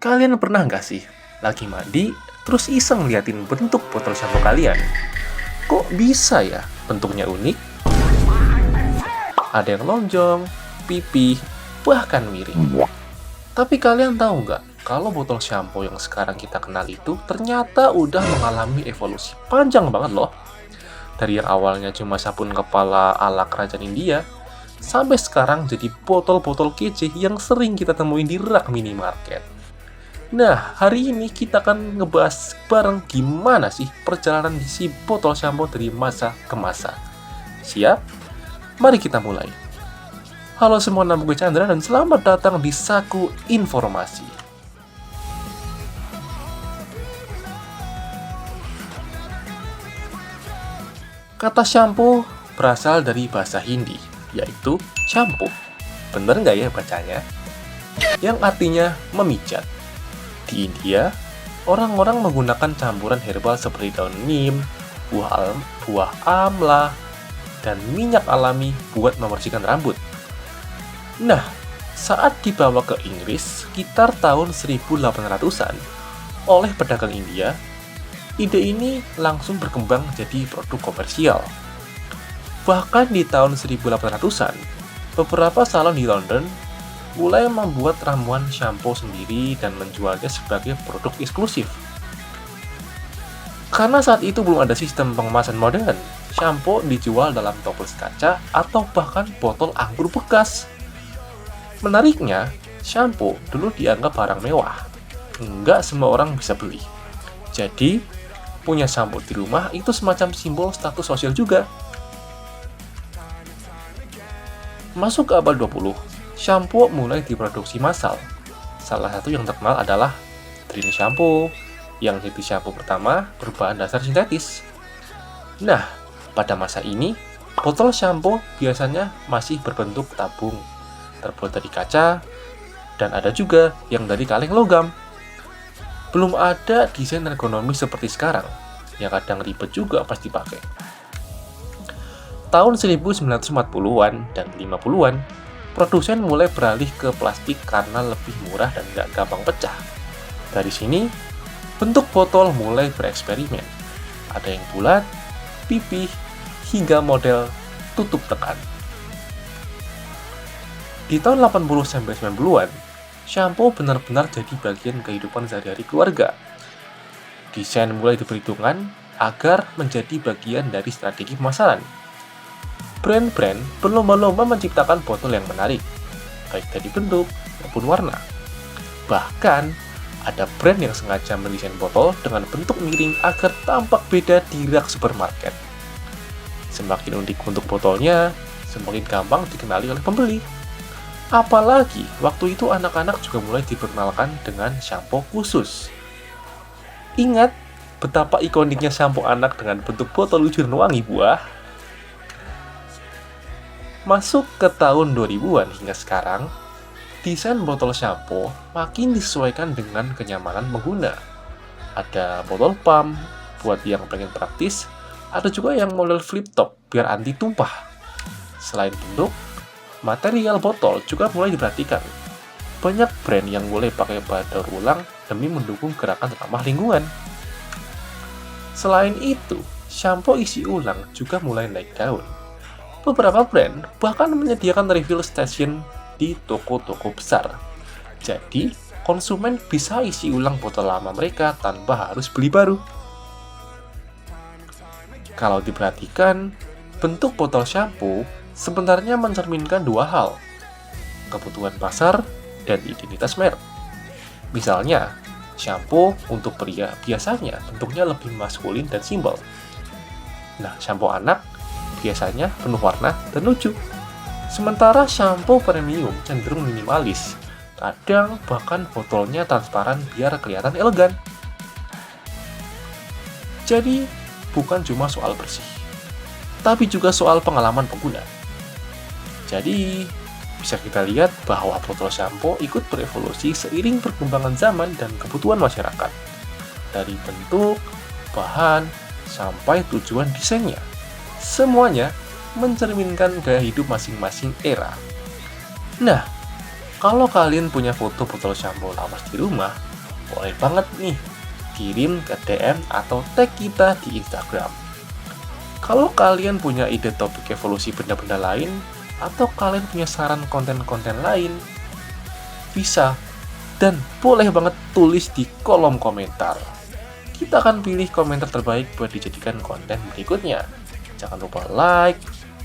Kalian pernah nggak sih lagi mandi, terus iseng liatin bentuk botol sampo kalian? Kok bisa ya bentuknya unik? Ada yang lonjong, pipih, bahkan miring. Tapi kalian tahu nggak, kalau botol sampo yang sekarang kita kenal itu ternyata udah mengalami evolusi panjang banget loh. Dari yang awalnya cuma sabun kepala ala kerajaan India, sampai sekarang jadi botol-botol kece yang sering kita temuin di rak minimarket. Nah, hari ini kita akan ngebahas bareng gimana sih perjalanan si botol sampo dari masa ke masa. Siap? Mari kita mulai. Halo semua, nama gue Chandra dan selamat datang di Saku Informasi. Kata shampoo berasal dari bahasa Hindi, yaitu shampoo. Bener nggak ya bacanya? Yang artinya memijat. Di India, orang-orang menggunakan campuran herbal seperti daun neem, buah amla, dan minyak alami buat membersihkan rambut. Nah, saat dibawa ke Inggris sekitar tahun 1800-an oleh pedagang India, ide ini langsung berkembang jadi produk komersial. Bahkan di tahun 1800-an, beberapa salon di London mulai membuat ramuan shampoo sendiri dan menjualnya sebagai produk eksklusif. Karena saat itu belum ada sistem pengemasan modern, shampoo dijual dalam toples kaca atau bahkan botol anggur bekas. Menariknya, shampoo dulu dianggap barang mewah. Nggak semua orang bisa beli. Jadi, punya shampoo di rumah itu semacam simbol status sosial juga. Masuk ke abad 20, shampoo mulai diproduksi massal. Salah satu yang terkenal adalah Dream Shampoo, yang jadi shampoo pertama berbahan dasar sintetis. Nah, pada masa ini, botol shampoo biasanya masih berbentuk tabung, terbuat dari kaca, dan ada juga yang dari kaleng logam. Belum ada desain ergonomis seperti sekarang, yang kadang ribet juga pas dipakai. Tahun 1940-an dan 50-an, produsen mulai beralih ke plastik karena lebih murah dan nggak gampang pecah. Dari sini, bentuk botol mulai bereksperimen. Ada yang bulat, pipih, hingga model tutup tekan. Di tahun 80-90-an, shampoo benar-benar jadi bagian kehidupan sehari-hari keluarga. Desain mulai diperhitungkan agar menjadi bagian dari strategi pemasaran. Brand-brand berlomba-lomba menciptakan botol yang menarik, baik dari bentuk maupun warna. Bahkan, ada brand yang sengaja mendesain botol dengan bentuk miring agar tampak beda di rak supermarket. Semakin unik bentuk botolnya, semakin gampang dikenali oleh pembeli. Apalagi, waktu itu anak-anak juga mulai diperkenalkan dengan shampoo khusus. Ingat betapa ikoniknya shampoo anak dengan bentuk botol lucu dan wangi, buah? Masuk ke tahun 2000-an hingga sekarang, desain botol shampoo makin disesuaikan dengan kenyamanan pengguna. Ada botol pump buat yang pengen praktis, ada juga yang model flip top biar anti tumpah. Selain bentuk, material botol juga mulai diperhatikan. Banyak brand yang mulai pakai bahan daur ulang demi mendukung gerakan ramah lingkungan. Selain itu, shampoo isi ulang juga mulai naik daun. Beberapa brand bahkan menyediakan refill station di toko-toko besar. Jadi, konsumen bisa isi ulang botol lama mereka tanpa harus beli baru. Kalau diperhatikan, bentuk botol shampoo sebenarnya mencerminkan dua hal, kebutuhan pasar dan identitas merek. Misalnya, shampoo untuk pria biasanya bentuknya lebih maskulin dan simpel. Nah, shampoo anak biasanya penuh warna dan lucu. Sementara shampoo premium cenderung minimalis, kadang bahkan botolnya transparan biar kelihatan elegan. Jadi, bukan cuma soal bersih, tapi juga soal pengalaman pengguna. Jadi, bisa kita lihat bahwa botol shampoo ikut berevolusi seiring perkembangan zaman dan kebutuhan masyarakat. Dari bentuk, bahan, sampai tujuan desainnya. Semuanya mencerminkan gaya hidup masing-masing era. Nah, kalau kalian punya foto botol shampoo lawas di rumah, Boleh banget nih, kirim ke DM atau tag kita di Instagram. Kalau kalian punya ide topik evolusi benda-benda lain, atau kalian punya saran konten-konten lain, bisa dan boleh banget tulis di kolom komentar. Kita akan pilih komentar terbaik buat dijadikan konten berikutnya. Jangan lupa like,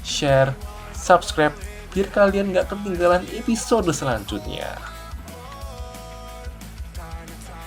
share, subscribe, biar kalian gak ketinggalan episode selanjutnya.